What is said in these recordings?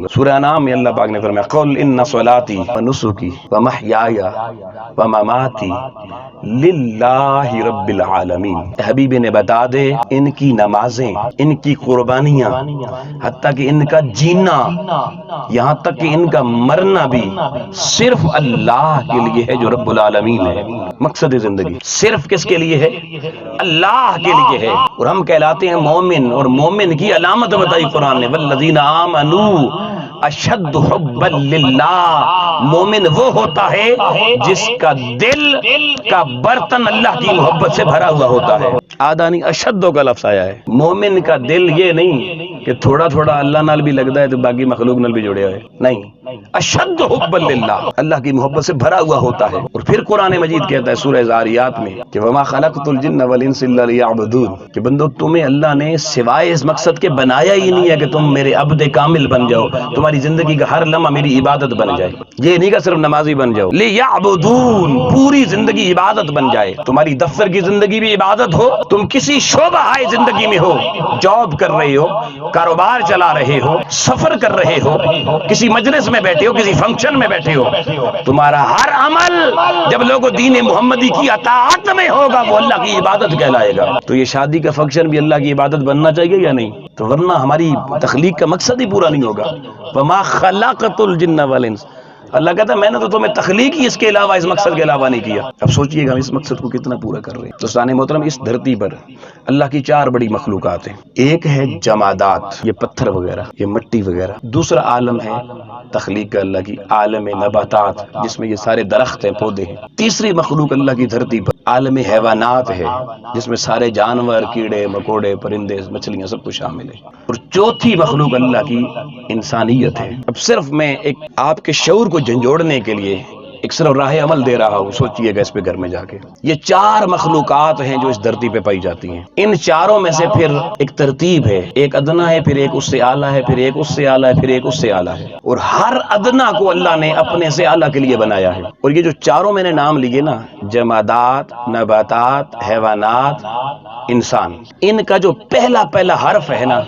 سورہ انعام میں اللہ پاک نے فرمایا قل ان صلاتی ونسکی ومحیای ومماتی للہ رب العالمین، حبیب نے بتا دے ان کی نمازیں، ان کی قربانیاں، حتیٰ کہ ان کا جینا، یہاں تک کہ ان کا مرنا بھی صرف اللہ کے لیے ہے جو رب العالمین ہے۔ مقصد زندگی صرف کس کے لیے ہے؟ اللہ کے لیے ہے۔ اور ہم کہلاتے ہیں مومن، اور مومن کی علامت بتائی قرآن نے والذین آمنوا اشد حبا للہ، مومن وہ ہوتا ہے جس کا دل کا برتن اللہ کی محبت سے بھرا ہوا ہوتا ہے۔ آدانی اشدو کا لفظ آیا ہے، مومن کا دل یہ نہیں کہ تھوڑا تھوڑا اللہ نال بھی لگتا ہے تو باقی مخلوق نال بھی جڑے ہوئے، نہیں، اشد حبا للہ، اللہ کی محبت سے بھرا ہوا ہوتا ہے۔ اور پھر قرآن مجید کہتا ہے سورہ ذاریات میں کہ وما خلقت الجن والانس الا لیعبدون، کہ بندو تمہیں اللہ نے سوائے اس مقصد کے بنایا ہی نہیں ہے کہ تم میرے عبد کامل بن جاؤ، تمہاری زندگی کا ہر لمحہ میری عبادت بن جائے، یہ نہیں کہ صرف نمازی بن جاؤ، لیعبدون، پوری زندگی عبادت بن جائے، تمہاری دفتر کی زندگی بھی عبادت ہو، تم کسی شعبہ زندگی میں ہو، جاب کر رہے ہو، کاروبار چلا رہے ہو، سفر کر رہے ہو، کسی مجلس میں بیٹھے ہو، کسی فنکشن میں بیٹھے ہو، تمہارا ہر عمل جب لوگوں دین محمدی کی اطاعت میں ہوگا وہ اللہ کی عبادت کہلائے گا۔ تو یہ شادی کا فنکشن بھی اللہ کی عبادت بننا چاہیے یا نہیں؟ تو ورنہ ہماری تخلیق کا مقصد ہی پورا نہیں ہوگا۔ وما خلقت الجن والانس، اللہ کہتا ہے میں نے تو تمہیں تخلیق ہی اس کے علاوہ، اس مقصد کے علاوہ نہیں کیا۔ اب سوچئے گا ہم اس مقصد کو کتنا پورا کر رہے ہیں۔ دوستان محترم، اس دھرتی پر اللہ کی چار بڑی مخلوقات ہیں۔ ایک ہے جمادات، یہ پتھر وغیرہ، یہ مٹی وغیرہ۔ دوسرا عالم ہے تخلیق کا اللہ کی، عالم نباتات، جس میں یہ سارے درخت ہیں، پودے ہیں۔ تیسری مخلوق اللہ کی دھرتی پر عالم حیوانات ہے، جس میں سارے جانور، کیڑے مکوڑے، پرندے، مچھلیاں، سب کچھ شامل ہے۔ اور چوتھی مخلوق اللہ کی انسانیت ہے۔ اب صرف میں ایک آپ کے شعور کو جھنجھوڑنے کے لیے ایک صرف راہ عمل دے رہا ہوں، سوچئے گا اس پہ گھر میں جا کے۔ یہ چار مخلوقات ہیں جو اس دھرتی پہ پائی جاتی ہیں۔ ان چاروں میں سے پھر ایک ترتیب ہے، ایک ادنا ہے، پھر ایک اس سے اعلیٰ ہے، پھر ایک اس سے اعلیٰ ہے، پھر ایک اس سے اعلیٰ ہے، اور ہر ادنا کو اللہ نے اپنے سے اعلیٰ کے لیے بنایا ہے۔ اور یہ جو چاروں میں نے نام لیے نا، جمادات، نباتات، حیوانات، انسان، ان کا جو پہلا حرف ہے نا،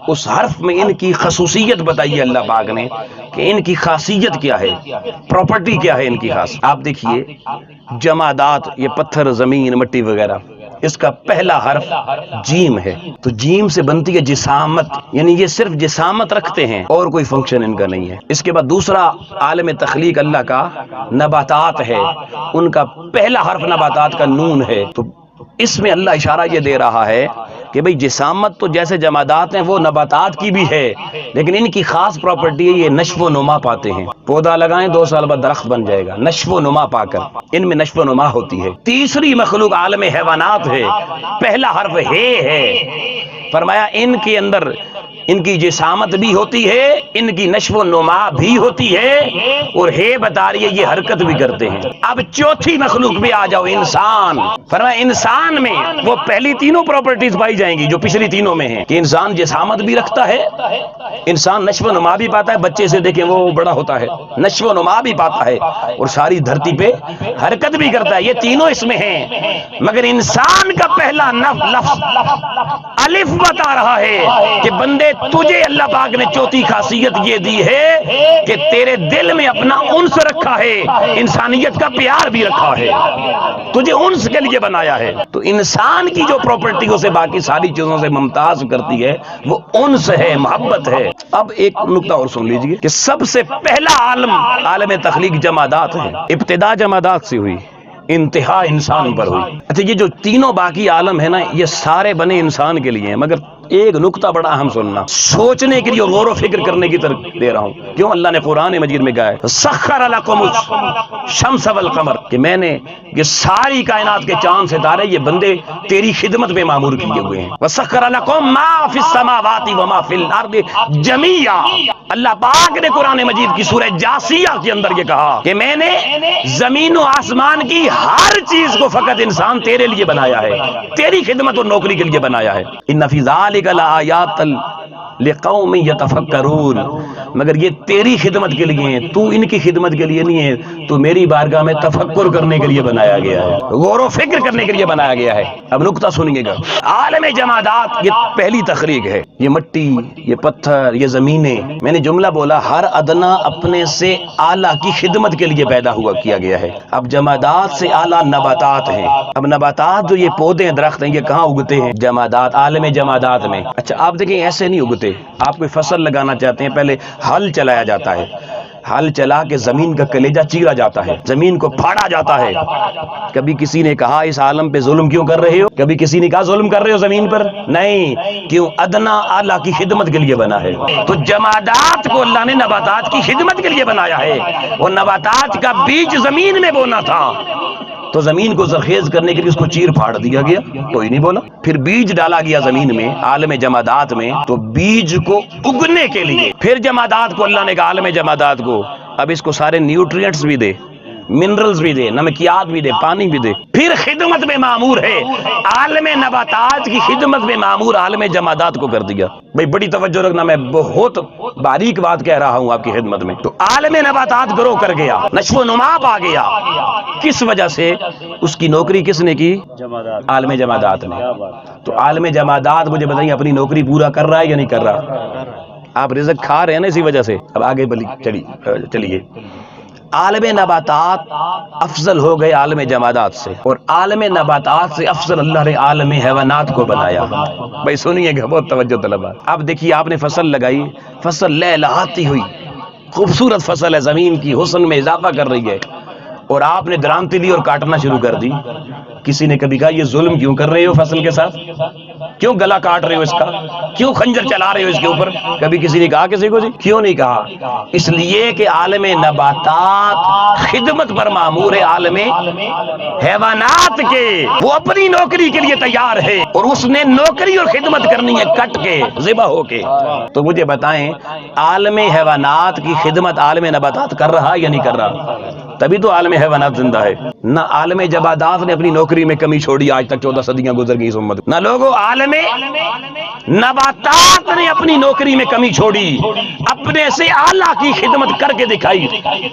اس حرف میں ان کی خصوصیت بتائیے اللہ پاک نے کہ ان کی خاصیت کیا ہے، پراپرٹی کیا ہے ان کی خاص۔ آپ دیکھیے جمادات، یہ پتھر، زمین، مٹی وغیرہ، اس کا پہلا حرف جیم ہے، تو جیم سے بنتی ہے جسامت، یعنی یہ صرف جسامت رکھتے ہیں اور کوئی فنکشن ان کا نہیں ہے۔ اس کے بعد دوسرا عالم تخلیق اللہ کا نباتات ہے، ان کا پہلا حرف نباتات کا نون ہے۔ تو اس میں اللہ اشارہ یہ دے رہا ہے کہ بھئی جسامت تو جیسے جمادات ہیں وہ نباتات کی بھی ہے، لیکن ان کی خاص پراپرٹی ہے یہ نشو و نما پاتے ہیں۔ پودا لگائیں 2 سال بعد درخت بن جائے گا، نشو و نما پا کر، ان میں نشو و نما ہوتی ہے۔ تیسری مخلوق عالم حیوانات ہے، پہلا حرف ہے، فرمایا ان کے اندر ان کی جسامت بھی ہوتی ہے، ان کی نشو و نما بھی ہوتی ہے، اور ہے بتا رہی ہے یہ حرکت بھی کرتے ہیں۔ اب چوتھی مخلوق بھی آ جاؤ، انسان، فرمایا انسان میں وہ پہلی تینوں پراپرٹیز پائی جائیں گی جو پچھلی تینوں میں ہیں، کہ انسان جسامت بھی رکھتا ہے، انسان نشو و نما بھی پاتا ہے، بچے سے دیکھیں وہ بڑا ہوتا ہے، نشو و نما بھی پاتا ہے، اور ساری دھرتی پہ حرکت بھی کرتا ہے، یہ تینوں اس میں ہیں۔ مگر انسان کا پہلا لفظ الف بتا رہا ہے کہ بندے تجھے اللہ پاک نے چوتھی خاصیت یہ دی ہے کہ تیرے دل میں اپنا انس رکھا ہے، انسانیت کا پیار بھی رکھا ہے، تجھے انس کے لیے بنایا ہے۔ تو انسان کی جو پراپرٹیوں سے باقی ساری چیزوں سے ممتاز کرتی ہے وہ انس ہے، محبت ہے۔ اب ایک نکتہ اور سن لیجئے کہ سب سے پہلا عالم تخلیق جمادات ہے، ابتدا جمادات سے ہوئی، انتہا انسان پر ہوئی۔ اچھا، یہ جو تینوں باقی عالم ہے نا، یہ سارے بنے انسان کے لیے ہیں، مگر ایک نکتہ بڑا اہم سننا، سوچنے کے لیے اور غور و فکر کرنے کی طرف دے رہا ہوں۔ کیوں اللہ نے قرآن مجید میں کہا ہے سخر لکم الشمس والقمر، کہ میں نے یہ ساری کائنات کے چاند ستارے یہ بندے تیری خدمت میں مامور کیے ہوئے ہیں۔ وسخر لکم ما فی السماوات وما فی الارض جمیعا، اللہ پاک نے قرآن مجید کی سورہ جاثیہ کے اندر یہ کہا کہ میں نے زمین و آسمان کی ہر چیز کو فقط انسان تیرے لیے بنایا ہے، تیری خدمت اور نوکری کے لیے بنایا ہے۔ ان فی ذالک ذالک لآیات لقوم یتفکرون، مگر یہ تیری خدمت کے لیے ہیں، تو ان کی خدمت کے لیے نہیں ہے، تو میری بارگاہ میں تفکر کرنے کے لیے بنایا گیا ہے، غور و فکر کرنے کے لیے بنایا گیا ہے۔ اب نکتہ سنیے گا، عالم جمادات یہ پہلی تخریج ہے، یہ مٹی، یہ پتھر، یہ زمینیں، میں نے جملہ بولا ہر ادنا اپنے سے اعلیٰ کی خدمت کے لیے پیدا ہوا کیا گیا ہے۔ اب جمادات سے اعلیٰ نباتات ہیں۔ اب نباتات جو یہ پودے ہیں، درخت ہیں، یہ کہاں اگتے ہیں؟ جمادات، عالم جمادات میں۔ اچھا آپ دیکھیں ایسے نہیں اگتے، آپ کوئی فصل لگانا چاہتے ہیں پہلے ہل چلایا جاتا ہے، ہل چلا کے زمین کا کلیجہ چیرا جاتا ہے، زمین کو پھاڑا جاتا ہے۔ کبھی کسی نے کہا اس عالم پہ ظلم کیوں کر رہے ہو؟ کبھی کسی نے کہا ظلم کر رہے ہو زمین پر؟ نہیں، کیوں؟ ادنا اعلیٰ کی خدمت کے لیے بنا ہے۔ تو جمادات کو اللہ نے نباتات کی خدمت کے لیے بنایا ہے، اور نباتات کا بیج زمین میں بونا تھا، تو زمین کو زرخیز کرنے کے لیے اس کو چیر پھاڑ دیا گیا، کوئی نہیں بولا۔ پھر بیج ڈالا گیا زمین میں، عالم جمادات میں، تو بیج کو اگنے کے لیے پھر جمادات کو اللہ نے کہا، عالم جمادات کو اب اس کو سارے نیوٹرینٹس بھی دے، منرلز بھی دے، نمکیات بھی دے، پانی بھی دے، پھر خدمت میں معمور ہے۔ عالم نباتات کی خدمت میں معمور عالم جمادات کو کر دیا۔ بھئی بڑی توجہ رکھنا، میں بہت باریک بات کہہ رہا ہوں آپ کی خدمت میں۔ تو عالم نباتات گرو کر گیا، نشو و نما پا گیا، کس وجہ سے؟ اس کی نوکری کس نے کی؟ عالم جمادات نے۔ تو عالم جمادات مجھے بتائیے اپنی نوکری پورا کر رہا ہے یا نہیں کر رہا؟ آپ رزق کھا رہے ہیں نا اسی وجہ سے۔ اب آگے چلیے، عالم نباتات افضل ہو گئے عالم جمادات سے، اور عالم نباتات سے افضل اللہ نے عالم حیوانات کو بنایا۔ بھائی سنیے گا، بہت توجہ طلب ہے۔ اب دیکھیے آپ نے فصل لگائی، فصل لہلہاتی ہوئی، خوبصورت فصل ہے، زمین کی حسن میں اضافہ کر رہی ہے، اور آپ نے درامتی لی اور کاٹنا شروع کر دی۔ کسی نے کبھی کہا یہ ظلم کیوں کر رہے ہو فصل کے ساتھ؟ کیوں گلا کاٹ رہے ہو اس کا؟ کیوں خنجر چلا رہے ہو اس کے اوپر؟ کبھی کسی نے کہا کسی کو؟ جی کیوں نہیں کہا؟ اس لیے کہ عالم نباتات خدمت پر مامور ہے عالم حیوانات کے، وہ اپنی نوکری کے لیے تیار ہے، اور اس نے نوکری اور خدمت کرنی ہے کٹ کے، ذبح ہو کے۔ تو مجھے بتائیں عالم حیوانات کی خدمت عالم نباتات کر رہا یا نہیں کر رہا؟ تبھی تو عالم حیوانات زندہ ہے۔ نہ عالم جمادات نے اپنی نوکری میں کمی چھوڑی، آج تک 14 صدیاں گزر گئی اس امت، نہ لوگوں عالم نباتات نے اپنی نوکری میں کمی چھوڑی، اپنے سے اعلیٰ کی خدمت کر کے دکھائی،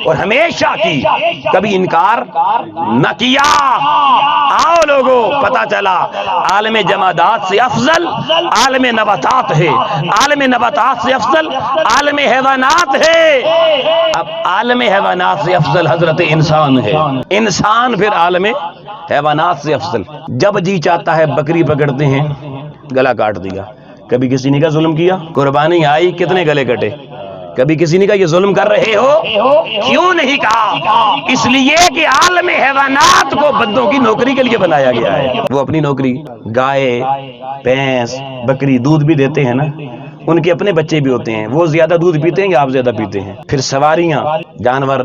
اور ہمیشہ کی، کبھی انکار نہ کیا۔ آؤ لوگوں، پتا چلا عالم جمادات سے افضل عالم نباتات ہے، عالم نباتات سے افضل عالم حیوانات ہے۔ اب عالم حیوانات سے افضل حضرت انسان ہے، انسان پھر عالم حیوانات سے افضل۔ جب جی چاہتا ہے بکری پکڑتے ہیں، گلا کاٹ دیا۔ کبھی کسی نے کہا ظلم کیا؟ قربانی آئی، کتنے گلے کٹے؟ کبھی کسی نے کہا یہ ظلم کر رہے ہو؟ کیوں نہیں کہا؟ اس لیے کہ عالم حیوانات کو بندوں کی نوکری کے لیے بنایا گیا ہے۔ وہ اپنی نوکری، گائے، بھینس، بکری دودھ بھی دیتے ہیں نا، ان کے اپنے بچے بھی ہوتے ہیں، وہ زیادہ دودھ پیتے ہیں یا آپ زیادہ پیتے ہیں؟ پھر سواریاں، جانور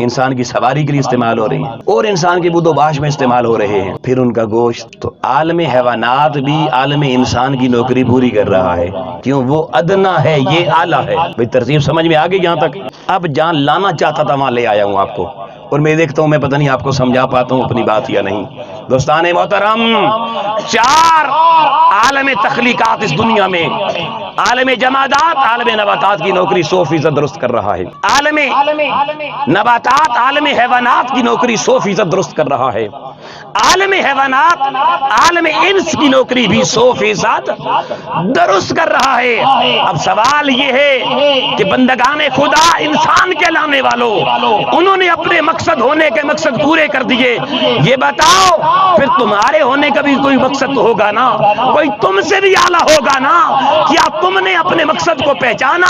انسان کی سواری کے لیے استعمال ہو رہی ہیں، اور انسان کے بود و باش میں استعمال ہو رہے ہیں، پھر ان کا گوشت۔ تو عالم حیوانات بھی عالم انسان کی نوکری پوری کر رہا ہے، کیوں؟ وہ ادنا ہے، یہ اعلیٰ ہے۔ بھئی ترتیب سمجھ میں آگے یہاں تک؟ اب جہاں لانا چاہتا تھا وہاں لے آیا ہوں آپ کو، اور میں دیکھتا ہوں میں پتہ نہیں آپ کو سمجھا پاتا ہوں اپنی بات یا نہیں۔ دوستان محترم، 4 عالم تخلیقات اس دنیا میں، عالم جمادات عالم نباتات کی نوکری 100% درست کر رہا ہے، عالم نباتات عالم حیوانات کی نوکری 100% درست کر رہا ہے، عالم حیوانات عالم انس کی نوکری بھی 100% درست کر رہا ہے۔ اب سوال یہ ہے کہ بندگان خدا، انسان کے لانے والوں، انہوں نے اپنے مقصد ہونے کے مقصد پورے کر دیے، یہ بتاؤ پھر تمہارے ہونے کا بھی کوئی مقصد تو ہوگا نا، کوئی تم سے بھی اعلیٰ ہوگا نا؟ کیا تم نے اپنے مقصد کو پہچانا،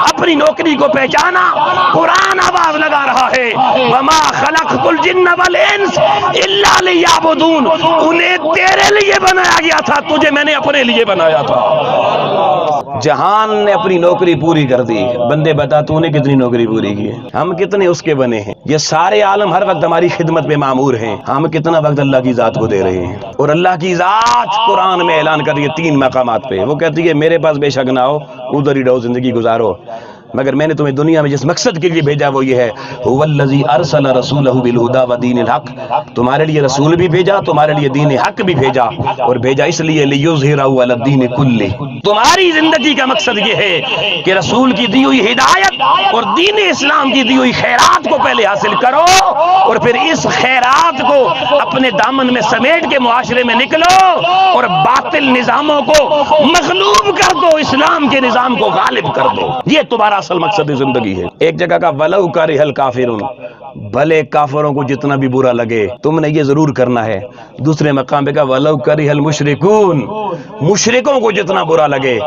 اپنی نوکری کو پہچانا؟ قرآن آواز لگا رہا ہے، وَمَا خَلَقْتُ الْجِنَّ وَالْإِنسَ إِلَّا لِيَعْبُدُونَ، انہیں تیرے لیے بنایا گیا تھا، تجھے میں نے اپنے لیے بنایا تھا۔ جہان نے اپنی نوکری پوری کر دی، بندے بتا تو نے کتنی نوکری پوری کی ہے؟ ہم کتنے اس کے بنے ہیں؟ یہ سارے عالم ہر وقت ہماری خدمت میں مامور ہیں، ہم کتنا وقت اللہ کی ذات کو دے رہے ہیں؟ اور اللہ کی ذات قرآن میں اعلان کر رہی ہے 3 مقامات پہ، وہ کہتی ہے میرے پاس بے شک نہ ہو، ادھر ہی رہو، زندگی گزارو، مگر میں نے تمہیں دنیا میں جس مقصد کے لیے بھیجا وہ یہ ہے هو الذی ارسل رسولہ بالہدی ودین الحق، تمہارے لیے رسول بھی بھیجا، تمہارے لیے دین حق بھی بھیجا، اور بھیجا اس لیے لیظہرہ علی الدین کلہ، تمہاری زندگی کا مقصد یہ ہے کہ رسول کی دی ہوئی ہدایت اور دین اسلام کی دی ہوئی خیرات کو پہلے حاصل کرو، اور پھر اس خیرات کو اپنے دامن میں سمیٹ کے معاشرے میں نکلو اور باطل نظاموں کو مغلوب کر دو، اسلام کے نظام کو غالب کر دو۔ یہ تمہارا اصل مقصد زندگی ہے۔ ایک جگہ کا وَلَوْ كَرِهَ الْكَافِرُونَ، بھلے کافروں کو جتنا بھی برا لگے تم نے یہ ضرور کرنا ہے۔ دوسرے مقام پہ کہا وَلَوْ كَرِهَ الْمُشْرِكُونَ، مشرکوں کو جتنا برا لگے۔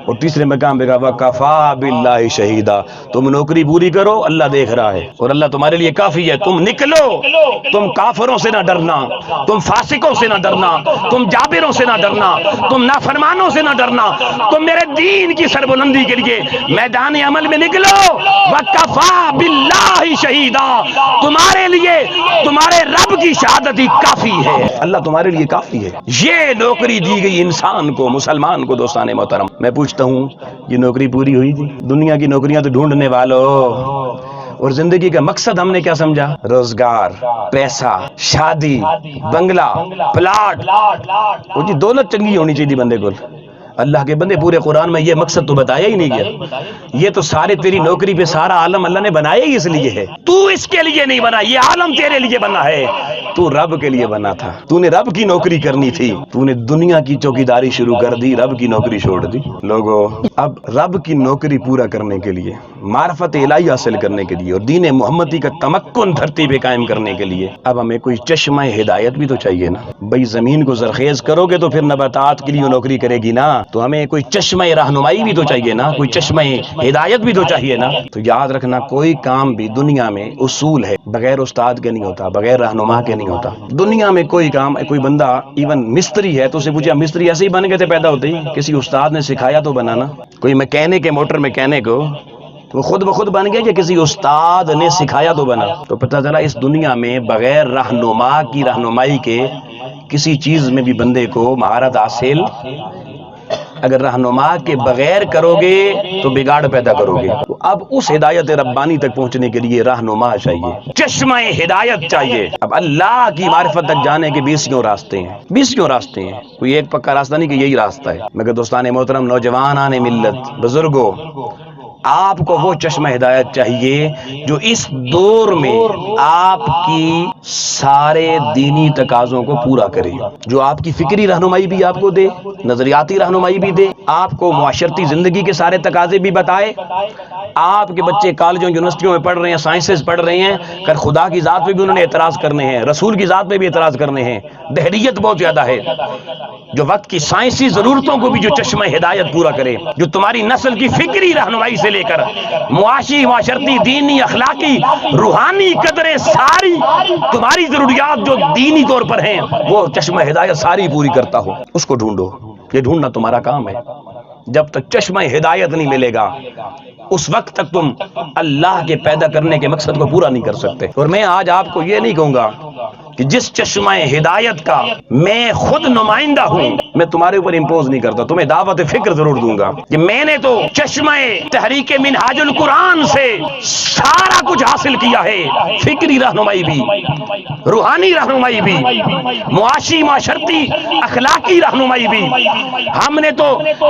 اور تیسرے مقام پہ کہا وَكَفَى بِاللَّهِ شَهِيدًا، تم نوکری پوری کرو، اللہ دیکھ رہا ہے اور اللہ تمہارے لیے کافی ہے۔ تم نکلو، تم کافروں سے نہ ڈرنا، تم فاسقوں سے نہ ڈرنا، تم جابروں سے نہ ڈرنا، تم نافرمانوں سے نہ ڈرنا، تم میرے دین کی سربلندی کے لیے میدان عمل میں نکلو۔ وَكَفَى بِاللَّهِ شَهِيدًا، تمہارے لیے تمہارے رب کی شہادت ہی کافی ہے، اللہ تمہارے لیے کافی ہے۔ یہ نوکری دی گئی انسان کو، مسلمان کو۔ دوستان محترم، میں پوچھتا ہوں یہ نوکری پوری ہوئی تھی؟ دنیا کی نوکریاں تو ڈھونڈنے والوں، اور زندگی کا مقصد ہم نے کیا سمجھا؟ روزگار، پیسہ، شادی، بنگلہ، پلاٹ، وہ جی دولت چنگی ہونی چاہیے بندے کو۔ اللہ کے بندے، پورے قرآن میں یہ مقصد تو بتایا ہی نہیں گیا۔ یہ تو سارے تیری نوکری پہ سارا عالم اللہ نے بنایا ہی اس لیے ہے، تو اس کے لیے نہیں بنا، یہ عالم تیرے لیے بنا ہے، تو رب کے لیے بنا تھا، تو نے رب کی نوکری کرنی تھی، تو نے دنیا کی چوکیداری شروع کر دی، رب کی نوکری چھوڑ دی۔ لوگوں، اب رب کی نوکری پورا کرنے کے لیے، معرفت الہی حاصل کرنے کے لیے اور دین محمدی کا تمکن دھرتی پہ قائم کرنے کے لیے اب ہمیں کوئی چشمہ ہدایت بھی تو چاہیے نا۔ بھئی زمین کو زرخیز کرو گے تو پھر نباتات کے لیے نوکری کرے گی نا، تو ہمیں کوئی چشمہ رہنمائی بھی تو چاہیے نا، کوئی چشمہ ہدایت بھی تو چاہیے نا۔ تو یاد رکھنا، کوئی کام بھی دنیا میں اصول ہے، بغیر استاد کے نہیں ہوتا، بغیر رہنما کے نہیں ہوتا۔ دنیا میں کوئی کام، کوئی بندہ ایون مستری ہے تو اسے پوچھا مستری ایسے ہی بن گئے تھے پیدا ہوتے ہی؟ کسی استاد نے سکھایا تو بنانا۔ کوئی میکینک ہے، موٹر میکینک ہو تو خود بخود بن گیا کہ کسی استاد نے سکھایا تو بنا؟ تو پتہ چلا اس دنیا میں بغیر رہنما کی رہنمائی کے کسی چیز میں بھی بندے کو مہارت حاصل، اگر رہنما کے بغیر کرو گے تو بگاڑ پیدا کرو گے۔ تو اب اس ہدایت ربانی تک پہنچنے کے لیے رہنما چاہیے، چشمہ ہدایت چاہیے۔ اب اللہ کی معرفت تک جانے کے 20 راستے ہیں، 20 راستے ہیں، کوئی ایک پکا راستہ نہیں کہ یہی راستہ ہے۔ مگر دوستان محترم، نوجوانان ملت، بزرگوں، آپ کو وہ چشمہ ہدایت چاہیے جو اس دور میں آپ کی سارے دینی تقاضوں کو پورا کرے، جو آپ کی فکری رہنمائی بھی آپ کو دے، نظریاتی رہنمائی بھی دے، آپ کو معاشرتی زندگی کے سارے تقاضے بھی بتائے۔ آپ کے بچے کالجوں یونیورسٹیوں میں پڑھ رہے ہیں، سائنسز پڑھ رہے ہیں، کل خدا کی ذات پہ بھی انہوں نے اعتراض کرنے ہیں، رسول کی ذات پہ بھی اعتراض کرنے ہیں، دہریت بہت زیادہ ہے۔ جو وقت کی سائنسی ضرورتوں کو بھی جو چشمہ ہدایت پورا کرے، جو تمہاری نسل کی فکری رہنمائی سے لے کر معاشی، معاشرتی، دینی، اخلاقی، روحانی قدریں، ساری تمہاری ضروریات جو دینی طور پر ہیں وہ چشمہ ہدایت ساری پوری کرتا ہو، اس کو ڈھونڈو۔ یہ ڈھونڈنا تمہارا کام ہے۔ جب تک چشمہ ہدایت نہیں ملے گا اس وقت تک تم اللہ کے پیدا کرنے کے مقصد کو پورا نہیں کر سکتے۔ اور میں آج آپ کو یہ نہیں کہوں گا کہ جس چشمہ ہدایت کا میں خود نمائندہ ہوں میں تمہارے اوپر امپوز نہیں کرتا، تمہیں دعوت فکر ضرور دوں گا کہ میں نے تو چشمہ تحریک منہاج القرآن سے سارا کچھ حاصل کیا ہے، فکری رہنمائی بھی، روحانی رہنمائی بھی، معاشی، معاشرتی، اخلاقی رہنمائی بھی۔ ہم نے تو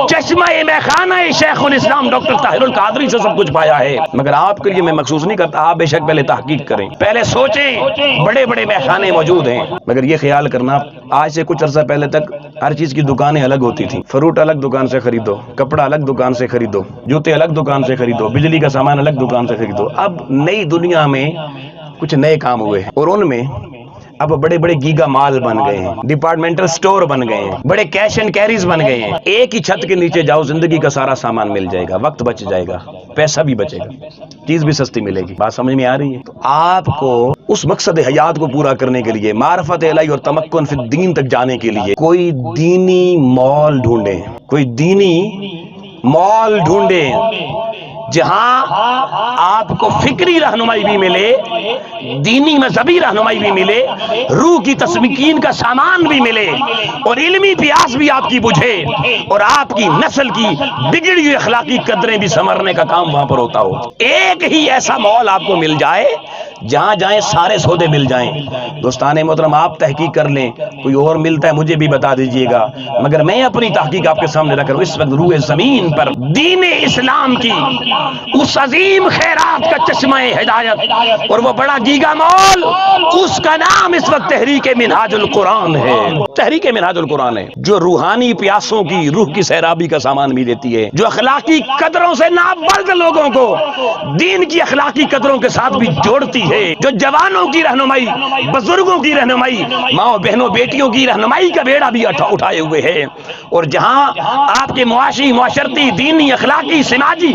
چشمہ میخانہ شیخ الاسلام ڈاکٹر طاہر القادری سے سب کچھ پایا ہے، مگر آپ کے لیے میں مخصوص نہیں کرتا، آپ بے شک پہلے تحقیق کریں، پہلے سوچیں۔ بڑے بڑے میخانے موجود ہیں، مگر یہ خیال کرنا آج سے کچھ عرصہ پہلے تک ہر چیز کی دکانیں الگ ہوتی تھیں، فروٹ الگ دکان سے خریدو، کپڑا الگ دکان سے خریدو، جوتے الگ دکان سے خریدو، بجلی کا سامان الگ دکان سے خریدو۔ اب نئی دنیا میں کچھ نئے کام ہوئے ہیں اور ان میں اب بڑے بڑے گیگا مال بن گئے ہیں، ڈپارٹمنٹل سٹور بن گئے ہیں، بڑے کیش اینڈ کیریز بن گئے ہیں۔ ایک ہی چھت کے نیچے جاؤ، زندگی کا سارا سامان مل جائے گا، وقت بچ جائے گا، پیسہ بھی بچے گا، چیز بھی سستی ملے گی۔ بات سمجھ میں آ رہی ہے؟ تو آپ کو اس مقصد حیات کو پورا کرنے کے لیے، معرفت الہی اور تمکن فی الدین تک جانے کے لیے کوئی دینی مال ڈھونڈیں، کوئی دینی مال ڈھونڈیں جہاں آپ کو فکری رہنمائی بھی ملے، دینی مذہبی رہنمائی بھی ملے، روح کی تسکین کا سامان بھی ملے، اور علمی پیاس بھی آپ کی بجھے، اور آپ کی نسل کی بگڑی ہوئی اخلاقی قدریں بھی سنورنے کا کام وہاں پر ہوتا ہو۔ ایک ہی ایسا ماحول آپ کو مل جائے جہاں جائیں سارے سودے مل جائیں۔ دوستان محترم، آپ تحقیق کر لیں، کوئی اور ملتا ہے مجھے بھی بتا دیجئے گا، مگر میں اپنی تحقیق آپ کے سامنے رکھ رہا ہوں۔ اس وقت روح زمین پر دین اسلام کی اس عظیم خیرات کا چشمہ ہدایت اور وہ بڑا گیگا مول، اس کا نام اس وقت تحریک منہاج القرآن ہے۔ تحریک منہاج القرآن ہے جو روحانی پیاسوں کی روح کی سیرابی کا سامان بھی دیتی ہے، جو اخلاقی قدروں سے نابرد لوگوں کو دین کی اخلاقی قدروں کے ساتھ بھی جوڑتی ہے، جو جوانوں کی رہنمائی، بزرگوں کی رہنمائی، ماں بہنوں بیٹیوں کی رہنمائی کا بیڑا بھی اٹھائے ہوئے ہے، اور جہاں آپ کے معاشی، معاشرتی، دینی، اخلاقی، سماجی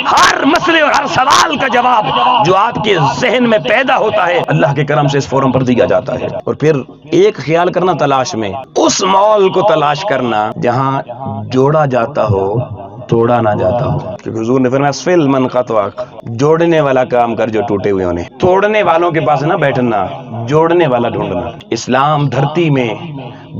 ہر مسئلے اور ہر سوال کا جواب جو آپ کے ذہن میں پیدا ہوتا ہے اللہ کے کرم سے اس فورم پر دیا جاتا ہے۔ اور پھر ایک خیال کرنا تلاش میں، اس مال کو تلاش کرنا جہاں جوڑا جاتا ہو توڑا نہ جاتا ہو، کیونکہ حضور نے فرمایا اسفل من قطعک، جوڑنے والا کام کر جو ٹوٹے ہوئے ہونے، توڑنے والوں کے پاس نہ بیٹھنا، جوڑنے والا ڈھونڈنا۔ اسلام دھرتی میں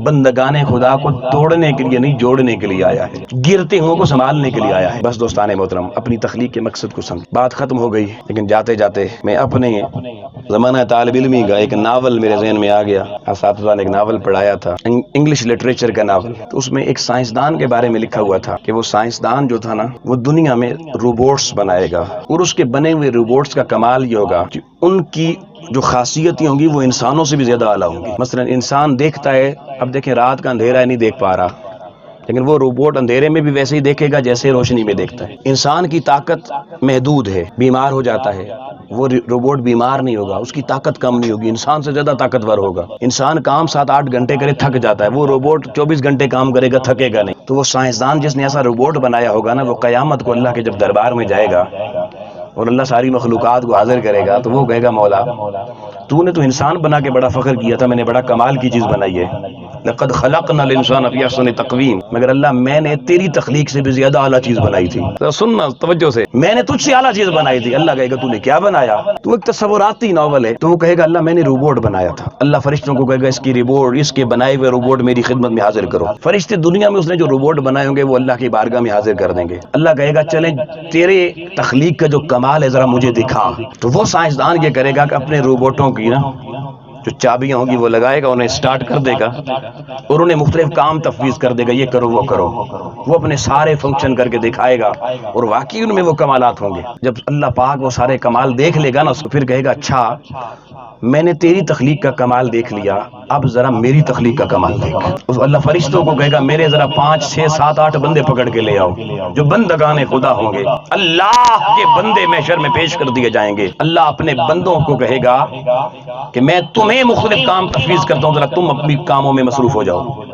بندگان خدا کو توڑنے کے لیے نہیں، جوڑنے کے لیے آیا ہے، گرتے ہوں کو سنبھالنے کے لیے آیا ہے۔ بس دوستان محترم، اپنی تخلیق کے مقصد کو سمجھ۔ بات ختم ہو گئی، لیکن جاتے جاتے میں اپنے زمانہ طالب علمی کا ایک ناول میرے ذہن میں آ گیا۔ اساتذہ نے ایک ناول پڑھایا تھا، انگلش لٹریچر کا ناول، تو اس میں ایک سائنسدان کے بارے میں لکھا ہوا تھا کہ وہ سائنسدان جو تھا نا، وہ دنیا میں روبوٹس بنائے گا، اور اس کے بنے ہوئے روبوٹس کا کمال یہ ہوگا کہ ان کی جو خاصیتیں ہوں گی وہ انسانوں سے بھی زیادہ اعلیٰ ہوں گی۔ مثلا انسان دیکھتا ہے، اب دیکھیں رات کا اندھیرا ہے نہیں دیکھ پا رہا، لیکن وہ روبوٹ اندھیرے میں بھی ویسے ہی دیکھے گا جیسے روشنی میں دیکھتا ہے۔ انسان کی طاقت محدود ہے، بیمار ہو جاتا ہے، وہ روبوٹ بیمار نہیں ہوگا، اس کی طاقت کم نہیں ہوگی، انسان سے زیادہ طاقتور ہوگا۔ انسان کام 7-8 گھنٹے کرے تھک جاتا ہے، وہ روبوٹ 24 گھنٹے کام کرے گا، تھکے گا نہیں۔ تو وہ سائنسدان جس نے ایسا روبوٹ بنایا ہوگا نا، وہ قیامت کو اللہ کے جب دربار میں جائے گا اور اللہ ساری مخلوقات کو حاضر کرے گا، تو وہ کہے گا مولا تو نے تو انسان بنا کے بڑا فخر کیا تھا، میں نے بڑا کمال کی چیز بنائی ہے، لقد خلقنا الانسان فی احسن تقویم، مگر اللہ میں نے تیری تخلیق سے بھی زیادہ اعلیٰ چیز بنائی تھی۔ تو سننا توجہ سے، میں نے تجھ سے اعلیٰ چیز بنائی تھی۔ اللہ کہے گا تو نے کیا بنایا؟ تو ایک تصوراتی ناول ہے، تو وہ کہے گا اللہ میں نے روبوٹ بنایا تھا۔ اللہ فرشتوں کو کہے گا اس کی روبوٹ، اس کے بنائے ہوئے روبوٹ میری خدمت میں حاضر کرو۔ فرشتے دنیا میں اس نے جو روبوٹ بنائے ہوں گے وہ اللہ کی بارگاہ میں حاضر کر دیں گے۔ اللہ کہے گا چلیں تیرے تخلیق کا جو کمال ہے ذرا مجھے دکھا۔ تو وہ سائنسدان یہ کرے گا کہ اپنے روبوٹوں کی نا جو چابیاں ہوں گی وہ لگائے گا، انہیں سٹارٹ کر دے گا اور انہیں مختلف کام تفویض کر دے گا، یہ کرو وہ کرو، وہ اپنے سارے فنکشن کر کے دکھائے گا، اور واقعی ان میں وہ کمالات ہوں گے۔ جب اللہ پاک وہ سارے کمال دیکھ لے گا نا، اس کو پھر کہے گا اچھا میں نے تیری تخلیق کا کمال دیکھ لیا، اب ذرا میری تخلیق کا کمال دیکھ۔ اس اللہ فرشتوں کو کہے گا میرے ذرا 5 6 7 8 بندے پکڑ کے لے آؤ جو بندگان خدا ہوں گے، اللہ کے بندے محشر میں پیش کر دیے جائیں گے۔ اللہ اپنے بندوں کو کہے گا کہ میں تمہیں مختلف کام تفویض کرتا ہوں، ذرا تم اپنی کاموں میں مصروف ہو جاؤ۔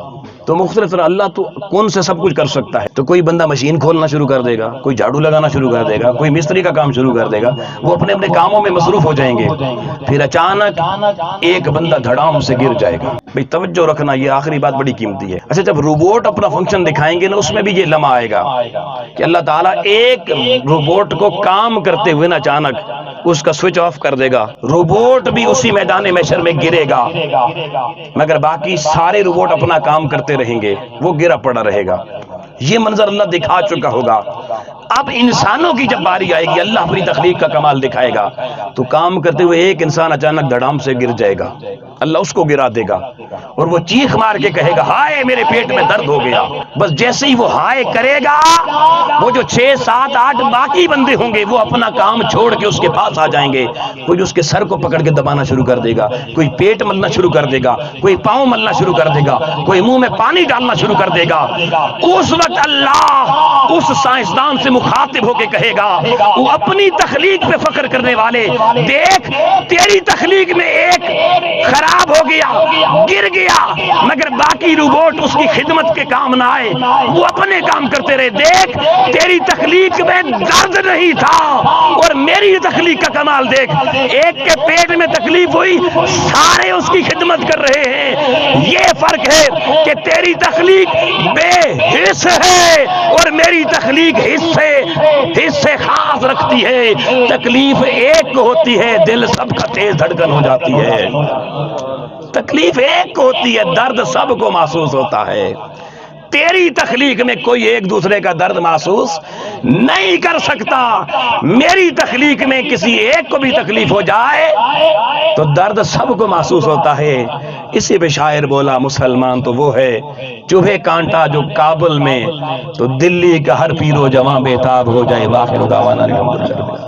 تو مختلف طرح اللہ تو کون سے سب کچھ کر سکتا ہے، تو کوئی بندہ مشین کھولنا شروع کر دے گا، کوئی جھاڑو لگانا شروع کر دے گا، کوئی مستری کا کام شروع کر دے گا، وہ اپنے اپنے کاموں میں مصروف ہو جائیں گے۔ پھر اچانک ایک بندہ دھڑام سے گر جائے گا۔ بھئی توجہ رکھنا، یہ آخری بات بڑی قیمتی ہے۔ اچھا جب روبوٹ اپنا فنکشن دکھائیں گے نا، اس میں بھی یہ لمحہ آئے گا کہ اللہ تعالیٰ ایک روبوٹ کو کام کرتے ہوئے نا اچانک اس کا سوئچ آف کر دے گا، روبوٹ بھی اسی میدان محشر میں گرے گا، مگر باقی سارے روبوٹ اپنا کام کرتے رہیں گے، وہ گرا پڑا رہے گا۔ یہ منظر اللہ دکھا چکا ہوگا۔ اب انسانوں کی جب باری آئے گی، اللہ اپنی تخلیق کا کمال دکھائے گا، تو کام کرتے ہوئے ایک انسان اچانک دھڑام سے گر جائے گا، اللہ اس کو گرا دے گا اور وہ چیخ مار کے کہے گا ہائے میرے پیٹ میں درد ہو گیا۔ بس جیسے ہی وہ ہائے کرے گا، وہ جو 6 7 8 باقی بندے ہوں گے وہ اپنا کام چھوڑ کے اس کے پاس آ جائیں گے۔ کوئی اس کے سر کو پکڑ کے دبانا شروع کر دے گا، کوئی پیٹ ملنا شروع کر دے گا، کوئی پاؤں ملنا شروع کر دے گا، کوئی منہ میں پانی ڈالنا شروع کر دے گا۔ اس وقت اللہ اس سائنسدان سے مخاطب ہو کے کہے گا، وہ اپنی تخلیق پہ فخر کرنے والے، دیکھ تیری تخلیق میں ایک خراب ہو گیا، گر گیا، مگر باقی روبوٹ اس کی خدمت کے کام نہ آئے، وہ اپنے کام کرتے رہے۔ دیکھ تیری تخلیق میں درد نہیں تھا اور میری تخلیق کا کمال دیکھ، ایک کے پیٹ میں تکلیف ہوئی، سارے اس کی خدمت کر رہے ہیں۔ یہ فرق ہے کہ تیری تخلیق بے حس ہے اور میری تخلیق حصے خاص رکھتی ہے. تکلیف ایک کو ہوتی ہے، دل سب کا تیز دھڑکن ہو جاتی ہے. تکلیف ایک کو ہوتی ہے، درد سب کو محسوس ہوتا ہے. تیری تخلیق میں کوئی ایک دوسرے کا درد محسوس نہیں کر سکتا. میری تخلیق میں کسی ایک کو بھی تکلیف ہو جائے تو درد سب کو محسوس ہوتا ہے. اسی پہ شاعر بولا مسلمان تو وہ ہے چوہے کانٹا جو کابل میں، تو دلی کا ہر پیر و جواں بے تاب ہو جائے. واخر دعوانا الحمدللہ.